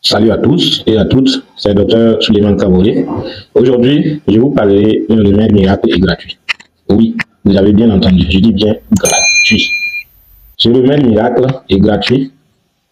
Salut à tous et à toutes, c'est le Dr Suleiman Kabouré. Aujourd'hui, je vous parlerai d'un remède miracle et gratuit. Oui, vous avez bien entendu, je dis bien gratuit. Ce remède miracle et gratuit,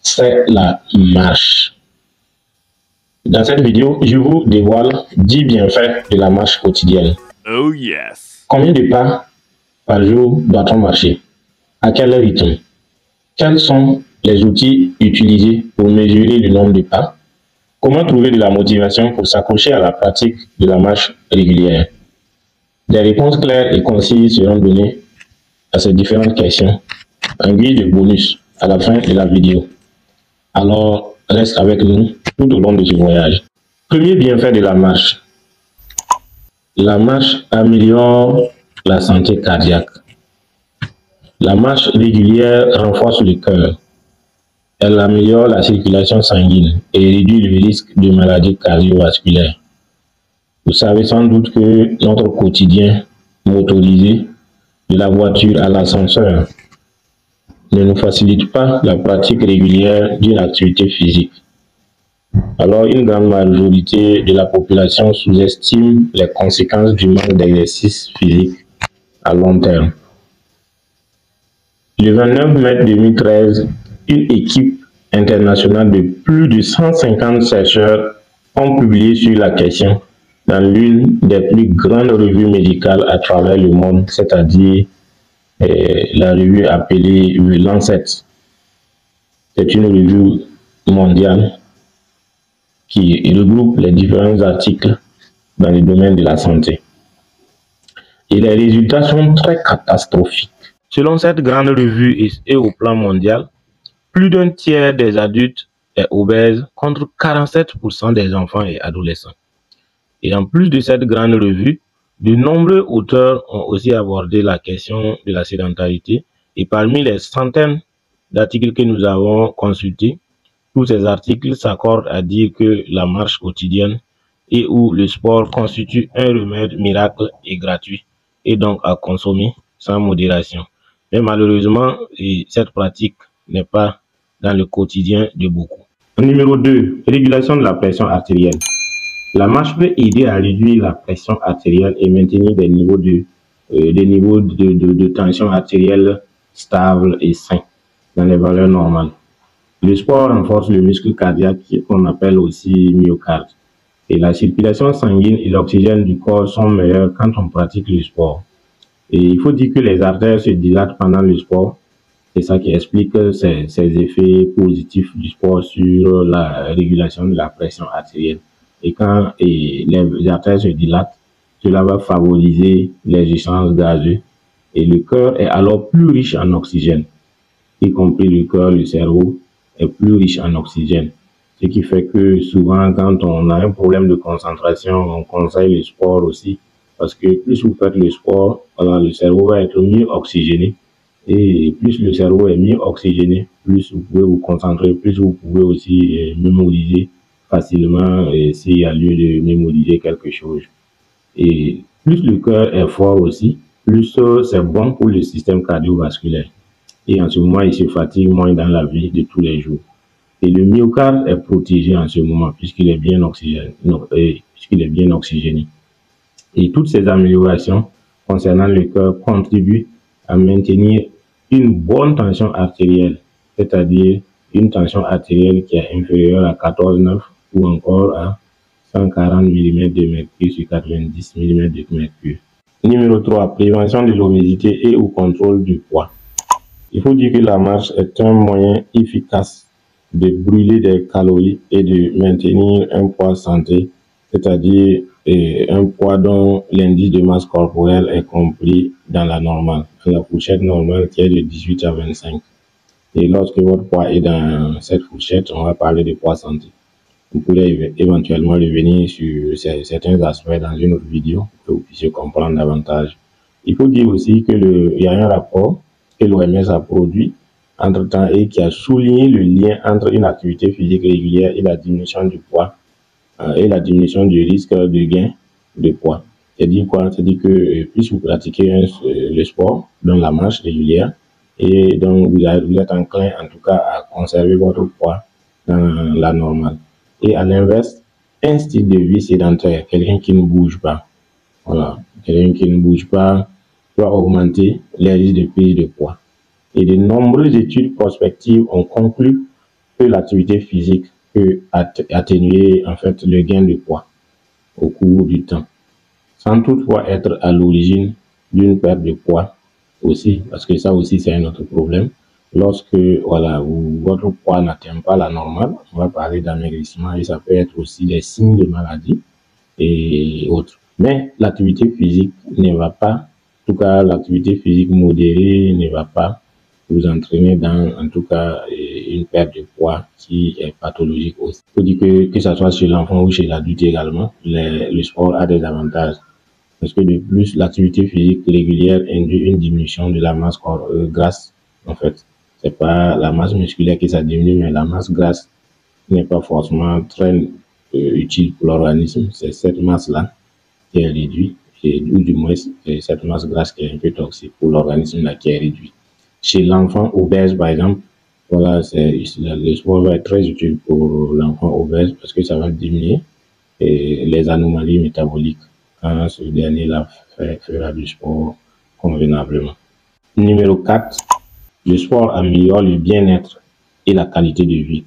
c'est la marche. Dans cette vidéo, je vous dévoile 10 bienfaits de la marche quotidienne. Oh yes! Combien de pas par jour doit-on marcher? À quel rythme? Quels sont les outils utilisés pour mesurer le nombre de pas? Comment trouver de la motivation pour s'accrocher à la pratique de la marche régulière? Des réponses claires et concises seront données à ces différentes questions en guise de bonus à la fin de la vidéo. Alors, reste avec nous tout au long de ce voyage. Premier bienfait de la marche. La marche améliore la santé cardiaque. La marche régulière renforce le cœur. Elle améliore la circulation sanguine et réduit le risque de maladies cardiovasculaires. Vous savez sans doute que notre quotidien motorisé, de la voiture à l'ascenseur, ne nous facilite pas la pratique régulière d'une activité physique. Alors, une grande majorité de la population sous-estime les conséquences du manque d'exercice physique à long terme. Le 29 mai 2013, une équipe internationale de plus de 150 chercheurs ont publié sur la question dans l'une des plus grandes revues médicales à travers le monde, c'est-à-dire la revue appelée The Lancet. C'est une revue mondiale qui regroupe les différents articles dans le domaine de la santé. Et les résultats sont très catastrophiques. Selon cette grande revue et au plan mondial, plus d'un tiers des adultes est obèse contre 47% des enfants et adolescents. Et en plus de cette grande revue, de nombreux auteurs ont aussi abordé la question de la sédentarité. Et parmi les centaines d'articles que nous avons consultés, tous ces articles s'accordent à dire que la marche quotidienne et ou le sport constituent un remède miracle et gratuit, et donc à consommer sans modération. Mais malheureusement, cette pratique n'est pas dans le quotidien de beaucoup. Numéro 2, régulation de la pression artérielle. La marche peut aider à réduire la pression artérielle et maintenir des niveaux de tension artérielle stables et sains dans les valeurs normales. Le sport renforce le muscle cardiaque qu'on appelle aussi myocarde. Et la circulation sanguine et l'oxygène du corps sont meilleurs quand on pratique le sport. Et il faut dire que les artères se dilatent pendant le sport. C'est ça qui explique ces effets positifs du sport sur la régulation de la pression artérielle. Et quand les artères se dilatent, cela va favoriser les échanges gazeux. Et le cœur est alors plus riche en oxygène, y compris le cœur, le cerveau est plus riche en oxygène. Ce qui fait que souvent, quand on a un problème de concentration, on conseille le sport aussi. Parce que plus vous faites le sport, alors le cerveau va être mieux oxygéné. Et plus le cerveau est mieux oxygéné, plus vous pouvez vous concentrer, plus vous pouvez aussi mémoriser facilement s'il y a lieu de mémoriser quelque chose. Et plus le cœur est fort aussi, plus c'est bon pour le système cardiovasculaire. Et en ce moment, il se fatigue moins dans la vie de tous les jours. Et le myocarde est protégé en ce moment puisqu'il est bien oxygéné. Et toutes ces améliorations concernant le cœur contribuent à maintenir une bonne tension artérielle, c'est-à-dire une tension artérielle qui est inférieure à 14,9 ou encore à 140 mm de mercure sur 90 mm de mercure. Numéro 3, prévention de l'obésité et ou contrôle du poids. Il faut dire que la marche est un moyen efficace de brûler des calories et de maintenir un poids santé, c'est-à-dire un poids dont l'indice de masse corporelle est compris dans la normale, dans la fourchette normale qui est de 18 à 25. Et lorsque votre poids est dans cette fourchette, on va parler de poids santé. Vous pourrez éventuellement revenir sur certains aspects dans une autre vidéo pour que vous puissiez comprendre davantage. Il faut dire aussi qu'il y a un rapport que l'OMS a produit entre-temps et qui a souligné le lien entre une activité physique régulière et la diminution du poids et la diminution du risque de gain de poids. C'est-à-dire quoi? C'est-à-dire que plus vous pratiquez le sport, donc la marche régulière, et donc vous êtes enclin en tout cas à conserver votre poids dans la normale. Et à l'inverse, un style de vie sédentaire, quelqu'un qui ne bouge pas, voilà, quelqu'un qui ne bouge pas va augmenter les risques de prise de poids. Et de nombreuses études prospectives ont conclu que l'activité physique peut atténuer en fait le gain de poids au cours du temps, sans toutefois être à l'origine d'une perte de poids aussi, parce que ça aussi c'est un autre problème. Lorsque voilà, votre poids n'atteint pas la normale, on va parler d'amaigrissement et ça peut être aussi des signes de maladie et autres. Mais l'activité physique ne va pas, en tout cas l'activité physique modérée ne va pas vous entraîner dans, en tout cas, une perte de poids qui est pathologique aussi. Il faut dire que ce soit chez l'enfant ou chez l'adulte également, le sport a des avantages. Parce que de plus, l'activité physique régulière induit une diminution de la masse grasse, en fait. C'est pas la masse musculaire qui ça diminue, mais la masse grasse n'est pas forcément très utile pour l'organisme. C'est cette masse-là qui est réduite, ou du moins cette masse grasse qui est un peu toxique pour l'organisme là qui est réduite. Chez l'enfant obèse, par exemple, voilà, le sport va être très utile pour l'enfant obèse parce que ça va diminuer les anomalies métaboliques quand ce dernier-là fera du sport convenablement. Numéro 4, le sport améliore le bien-être et la qualité de vie.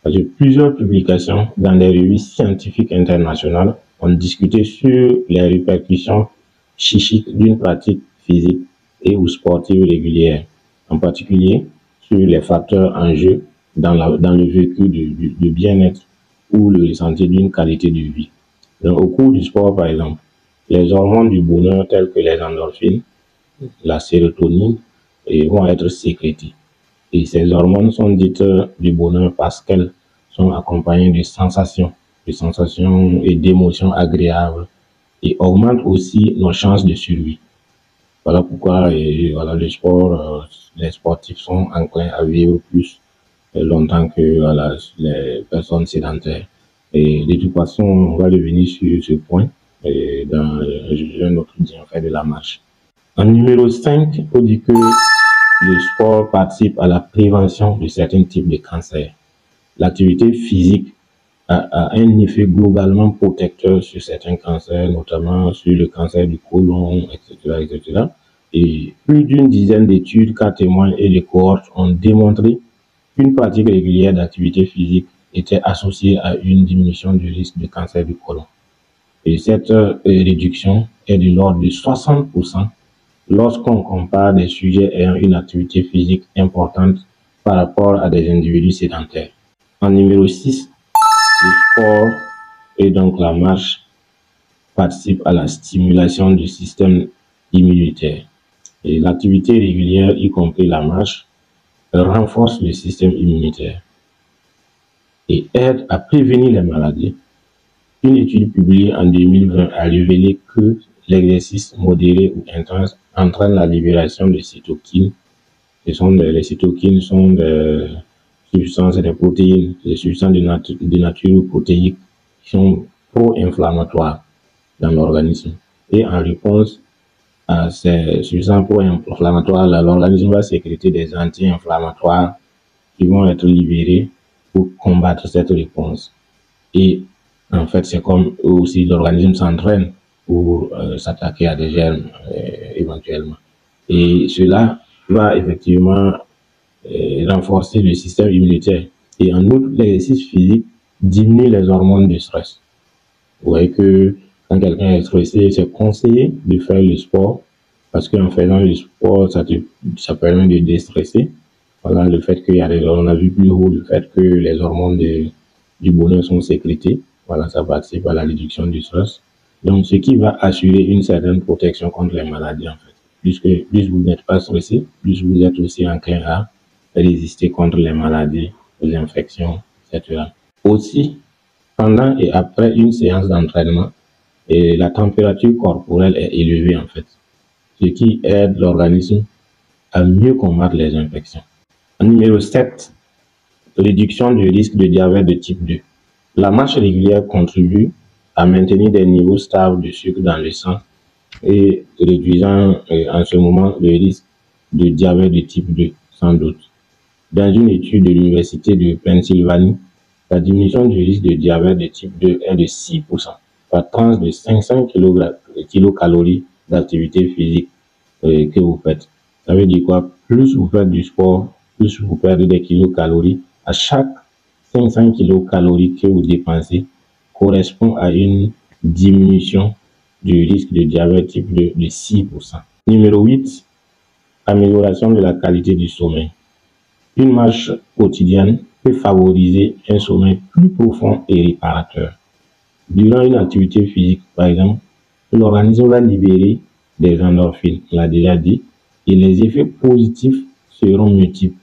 Parce que plusieurs publications dans des revues scientifiques internationales ont discuté sur les répercussions psychiques d'une pratique physique et ou sportive régulière, en particulier sur les facteurs en jeu dans le vécu du bien-être ou le ressenti d'une qualité de vie. Donc, au cours du sport, par exemple, les hormones du bonheur telles que les endorphines, la sérotonine, vont être sécrétées. Et ces hormones sont dites du bonheur parce qu'elles sont accompagnées de sensations et d'émotions agréables et augmentent aussi nos chances de survie. Voilà pourquoi voilà, le sport, les sportifs sont enclins à vivre plus longtemps que voilà, les personnes sédentaires. Et de toute façon, on va revenir sur ce point dans un autre bienfait de la marche. En numéro 5, il faut dire que le sport participe à la prévention de certains types de cancers. L'activité physique a un effet globalement protecteur sur certains cancers, notamment sur le cancer du côlon, etc., etc. Et plus d'une dizaine d'études, cas témoins et de cohortes ont démontré qu'une pratique régulière d'activité physique était associée à une diminution du risque de cancer du côlon. Et cette réduction est de l'ordre de 60% lorsqu'on compare des sujets ayant une activité physique importante par rapport à des individus sédentaires. En numéro 6, le sport et donc la marche participent à la stimulation du système immunitaire. Et l'activité régulière, y compris la marche, renforce le système immunitaire et aide à prévenir les maladies. Une étude publiée en 2020 a révélé que l'exercice modéré ou intense entraîne la libération de cytokines. Les cytokines sont des substances, des protéines, des substances de nature protéique qui sont pro-inflammatoires dans l'organisme. Et en réponse à ces substances pro-inflammatoires, l'organisme va sécréter des anti-inflammatoires qui vont être libérés pour combattre cette réponse. Et en fait, c'est comme aussi l'organisme s'entraîne pour s'attaquer à des germes éventuellement. Et cela va effectivement renforcer le système immunitaire. Et en outre, l'exercice physique diminue les hormones de stress. Vous voyez que quand quelqu'un est stressé, c'est conseillé de faire le sport parce qu'en faisant le sport, ça permet de déstresser. Voilà, le fait qu'il y a on a vu plus haut le fait que les hormones du bonheur sont sécrétées. Voilà, ça participe à la réduction du stress. Donc, ce qui va assurer une certaine protection contre les maladies, en fait. Plus vous n'êtes pas stressé, plus vous êtes aussi enclin à résister contre les maladies, les infections, etc. Aussi, pendant et après une séance d'entraînement, la température corporelle est élevée, en fait, ce qui aide l'organisme à mieux combattre les infections. Numéro 7, réduction du risque de diabète de type 2. La marche régulière contribue à maintenir des niveaux stables de sucre dans le sang et réduisant en ce moment le risque de diabète de type 2, sans doute. Dans une étude de l'Université de Pennsylvanie, La diminution du risque de diabète de type 2 est de 6% par tranche de 500 kilocalories d'activité physique que vous faites. Ça veut dire quoi? Plus vous faites du sport, plus vous perdez des kilocalories. À chaque 500 kilocalories que vous dépensez correspond à une diminution du risque de diabète type 2 de 6%. Numéro 8, amélioration de la qualité du sommeil. Une marche quotidienne peut favoriser un sommeil plus profond et réparateur. Durant une activité physique, par exemple, l'organisme va libérer des endorphines, on l'a déjà dit, et les effets positifs seront multiples.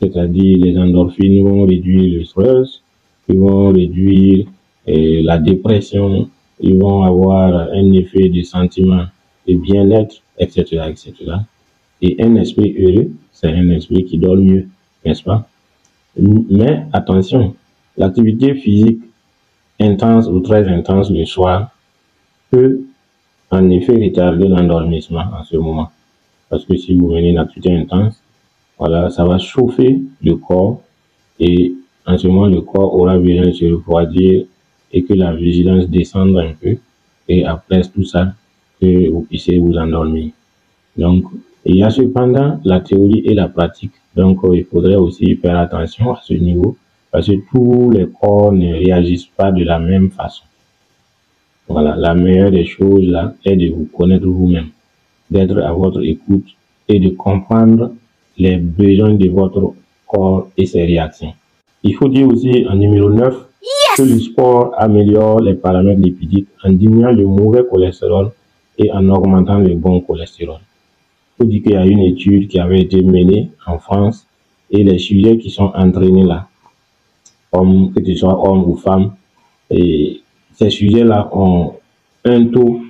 C'est-à-dire les endorphines vont réduire le stress, ils vont réduire la dépression, ils vont avoir un effet de sentiment de bien-être, etc., etc. Et un esprit heureux, c'est un esprit qui dort mieux, n'est-ce pas? Mais attention, l'activité physique intense ou très intense le soir peut en effet retarder l'endormissement en ce moment. Parce que si vous menez une activité intense, voilà, ça va chauffer le corps et en ce moment, le corps aura besoin de se refroidir et que la vigilance descende un peu. Et après tout ça, que vous puissiez vous endormir. Donc, il y a cependant la théorie et la pratique. Donc, il faudrait aussi faire attention à ce niveau parce que tous les corps ne réagissent pas de la même façon. Voilà, la meilleure des choses là est de vous connaître vous-même, d'être à votre écoute et de comprendre les besoins de votre corps et ses réactions. Il faut dire aussi en numéro 9 que le sport améliore les paramètres lipidiques en diminuant le mauvais cholestérol et en augmentant le bon cholestérol. Il faut dire qu'il y a une étude qui avait été menée en France et les sujets qui sont entraînés là, que ce soit hommes ou femmes, et ces sujets-là ont un taux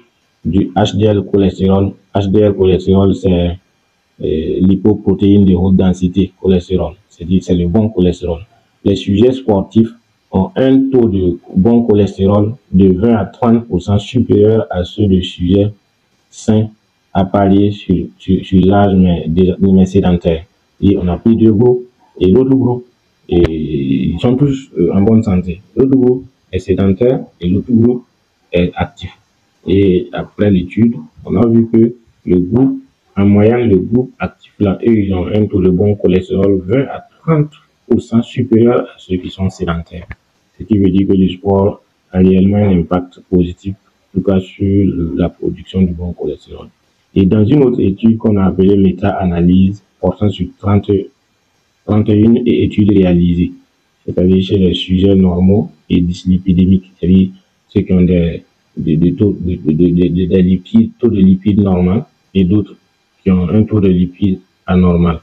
du HDL cholestérol. HDL cholestérol, c'est l'hypoprotéine de haute densité cholestérol, c'est-à-dire c'est le bon cholestérol. Les sujets sportifs ont un taux de bon cholestérol de 20 à 30% supérieur à ceux de sujets sains à palier sur l'âge mais sédentaire. Et on a pris deux groupes et l'autre groupe, et ils sont tous en bonne santé. L'autre groupe est sédentaire et l'autre groupe est actif. Et après l'étude, on a vu que le groupe, en moyenne, le groupe actif là, eux, ils ont un taux de bon cholestérol 20 à 30% supérieur à ceux qui sont sédentaires. Ce qui veut dire que le sport a réellement un impact positif, en tout cas sur la production du bon cholestérol. Et dans une autre étude qu'on a appelée méta-analyse, portant sur 31 études réalisées, c'est-à-dire chez les sujets normaux et dyslipidémiques, c'est-à-dire ceux qui ont des taux de lipides normaux et d'autres qui ont un taux de lipides anormal.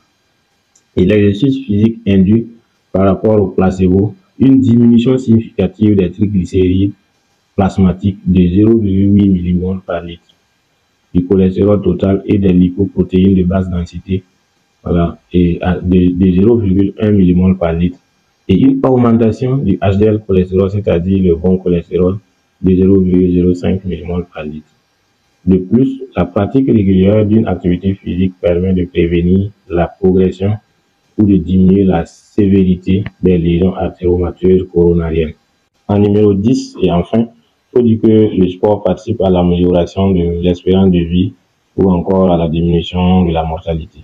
Et l'exercice physique induit par rapport au placebo une diminution significative des triglycérides plasmatiques de 0,8 mmol par litre, du cholestérol total et des lipoprotéines de basse densité, voilà, et de 0,1 mmol par litre, et une augmentation du HDL cholestérol, c'est-à-dire le bon cholestérol, de 0,05 mmol par litre. De plus, la pratique régulière d'une activité physique permet de prévenir la progression ou de diminuer la sévérité des lésions artéromateuses coronariennes. En numéro 10, et enfin, il faut dire que le sport participe à l'amélioration de l'espérance de vie ou encore à la diminution de la mortalité.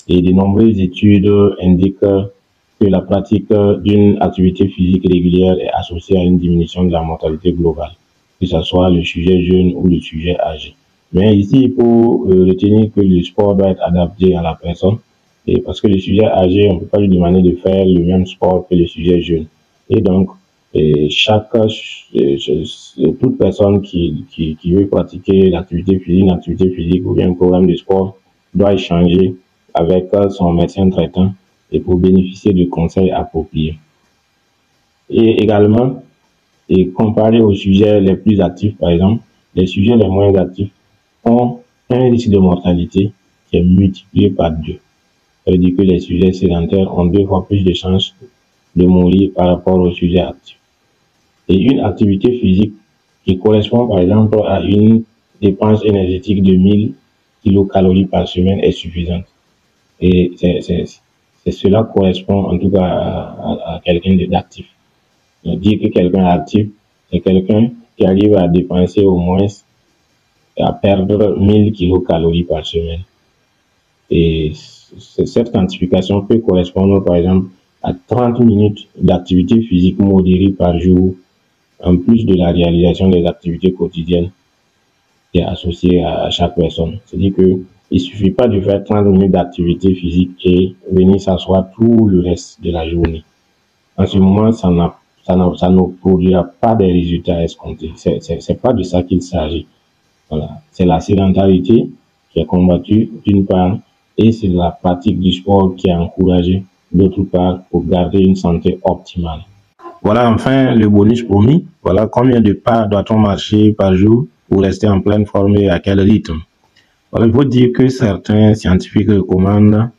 Et de nombreuses études indiquent que la pratique d'une activité physique régulière est associée à une diminution de la mortalité globale, que ce soit le sujet jeune ou le sujet âgé. Mais ici, il faut retenir que le sport doit être adapté à la personne, et parce que le sujet âgé, on ne peut pas lui demander de faire le même sport que le sujet jeune. Et donc, toute personne qui veut pratiquer l'activité physique, une activité physique ou bien un programme de sport doit échanger avec son médecin traitant et pour bénéficier de conseils appropriés. Et également, et comparé aux sujets les plus actifs, par exemple, les sujets les moins actifs ont un risque de mortalité qui est multiplié par 2. Ça veut dire que les sujets sédentaires ont 2 fois plus de chances de mourir par rapport aux sujets actifs. Et une activité physique qui correspond par exemple à une dépense énergétique de 1000 kilocalories par semaine est suffisante. Et cela correspond en tout cas à quelqu'un d'actif. Dire que quelqu'un est actif, c'est quelqu'un qui arrive à dépenser au moins, à perdre 1000 kilocalories par semaine. Et cette quantification peut correspondre, par exemple, à 30 minutes d'activité physique modérée par jour, en plus de la réalisation des activités quotidiennes qui est associée à chaque personne. C'est-à-dire qu'il ne suffit pas de faire 30 minutes d'activité physique et venir s'asseoir tout le reste de la journée. En ce moment, ça ne produira pas des résultats escomptés. C'est pas de ça qu'il s'agit. Voilà. C'est la sédentarité qui est combattue d'une part et c'est la pratique du sport qui est encouragée d'autre part pour garder une santé optimale. Voilà enfin le bonus promis. Voilà combien de pas doit-on marcher par jour pour rester en pleine forme et à quel rythme. Voilà, il faut dire que certains scientifiques recommandent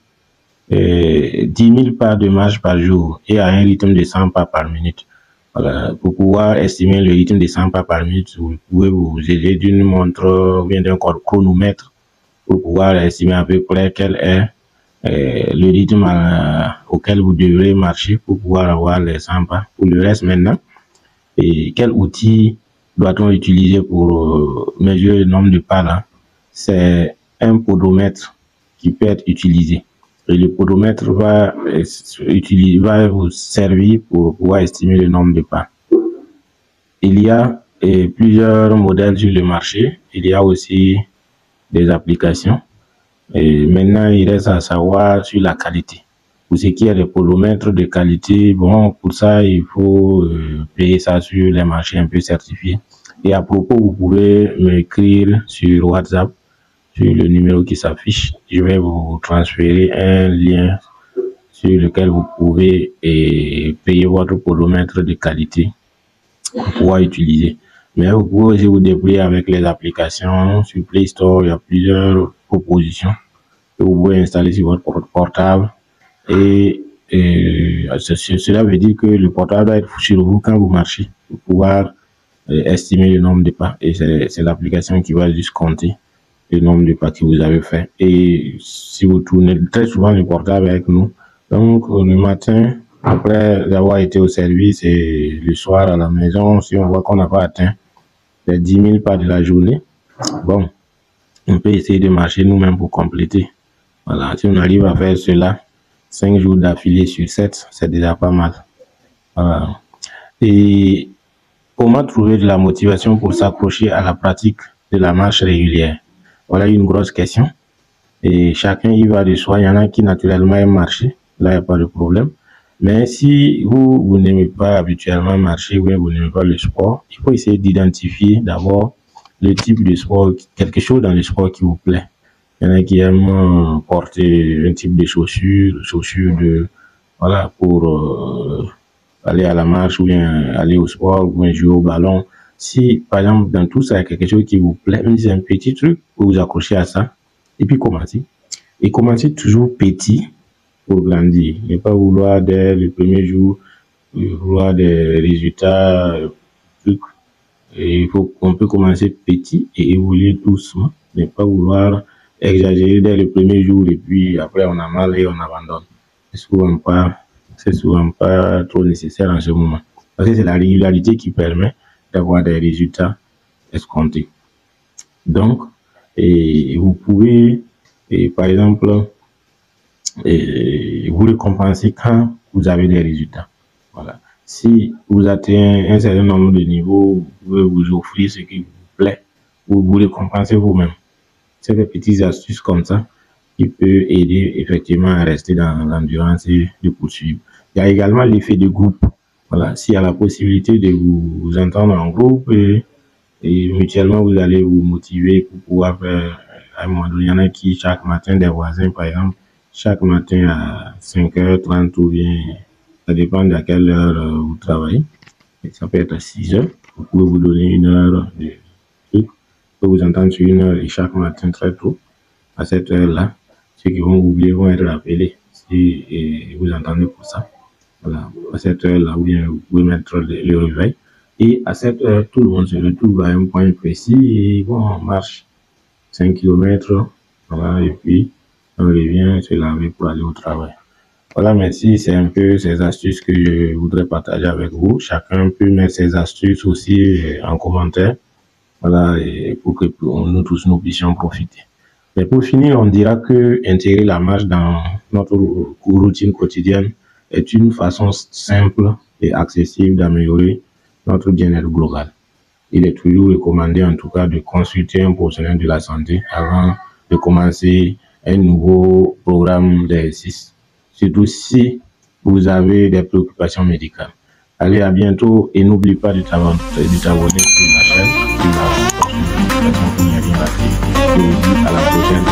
10 000 pas de marche par jour et à un rythme de 100 pas par minute. Voilà, pour pouvoir estimer le rythme de 100 pas par minute, vous pouvez vous aider d'une montre ou bien d'un chronomètre pour pouvoir estimer à peu près quel est le rythme auquel vous devrez marcher pour pouvoir avoir les 100 pas. Pour le reste maintenant, et quel outil doit-on utiliser pour mesurer le nombre de pas là? C'est un podomètre qui peut être utilisé. Et le podomètre va vous servir pour pouvoir estimer le nombre de pas. Il y a plusieurs modèles sur le marché. Il y a aussi des applications. Et maintenant, il reste à savoir sur la qualité. Pour ce qui est des podomètres de qualité, bon, pour ça, il faut payer ça sur les marchés un peu certifiés. Et à propos, vous pouvez m'écrire sur WhatsApp, sur le numéro qui s'affiche. Je vais vous transférer un lien sur lequel vous pouvez payer votre podomètre de qualité pour pouvoir utiliser. Mais vous pouvez aussi vous débrouiller avec les applications. Sur Play Store, il y a plusieurs propositions que vous pouvez installer sur votre portable. Et cela veut dire que le portable doit être sur vous quand vous marchez pour pouvoir estimer le nombre de pas. Et c'est l'application qui va juste compter le nombre de pas que vous avez fait. Et si vous tournez très souvent le portable avec nous, donc le matin, après avoir été au service et le soir à la maison, si on voit qu'on n'a pas atteint les 10 000 pas de la journée, bon, on peut essayer de marcher nous-mêmes pour compléter. Voilà, si on arrive à faire cela 5 jours d'affilée sur 7, c'est déjà pas mal. Voilà. Et comment trouver de la motivation pour s'accrocher à la pratique de la marche régulière? Voilà une grosse question. Et chacun y va de soi. Il y en a qui naturellement aiment marcher. Là, il n'y a pas de problème. Mais si vous n'aimez pas habituellement marcher ou bien vous n'aimez pas le sport, il faut essayer d'identifier d'abord le type de sport, quelque chose dans le sport qui vous plaît. Il y en a qui aiment porter un type de chaussures voilà, pour aller à la marche ou bien aller au sport ou bien jouer au ballon. Si, par exemple, dans tout ça, il y a quelque chose qui vous plaît, même si c'est un petit truc, vous vous accrochez à ça et puis commencez. Et commencez toujours petit pour grandir. Ne pas vouloir dès le premier jour vouloir des résultats. Et on peut commencer petit et évoluer doucement. Ne pas vouloir exagérer dès le premier jour et puis après on a mal et on abandonne. C'est souvent pas trop nécessaire en ce moment. Parce que c'est la régularité qui permet d'avoir des résultats escomptés. Donc, vous pouvez, par exemple, vous récompenser quand vous avez des résultats. Voilà. Si vous atteignez un certain nombre de niveaux, vous pouvez vous offrir ce qui vous plaît, vous récompensez vous-même. C'est des petites astuces comme ça qui peut aider effectivement à rester dans l'endurance et de poursuivre. Il y a également l'effet de groupe. Voilà, s'il y a la possibilité de vous entendre en groupe et mutuellement vous allez vous motiver pour pouvoir faire à un moment donné. Il y en a qui chaque matin, des voisins par exemple, chaque matin à 5h30 ou bien ça dépend de à quelle heure vous travaillez. Et ça peut être à 6h. Vous pouvez vous donner une heure de truc. Vous pouvez vous entendre sur une heure et chaque matin très tôt. À cette heure-là, ceux qui vont oublier vont être rappelés si vous entendez pour ça. Voilà, à cette heure-là, ou bien vous pouvez mettre le réveil. Et à cette heure, tout le monde se retrouve à un point précis et bon, on marche 5 km, voilà, et puis on revient se laver pour aller au travail. Voilà, merci. C'est un peu ces astuces que je voudrais partager avec vous. Chacun peut mettre ses astuces aussi en commentaire. Voilà, et pour que nous tous nous puissions profiter. Mais pour finir, on dira que intégrer la marche dans notre routine quotidienne est une façon simple et accessible d'améliorer notre bien-être global. Il est toujours recommandé en tout cas de consulter un professionnel de la santé avant de commencer un nouveau programme d'exercice, surtout si vous avez des préoccupations médicales. Allez, à bientôt et n'oublie pas de t'abonner sur la chaîne. Je vous dis à la prochaine.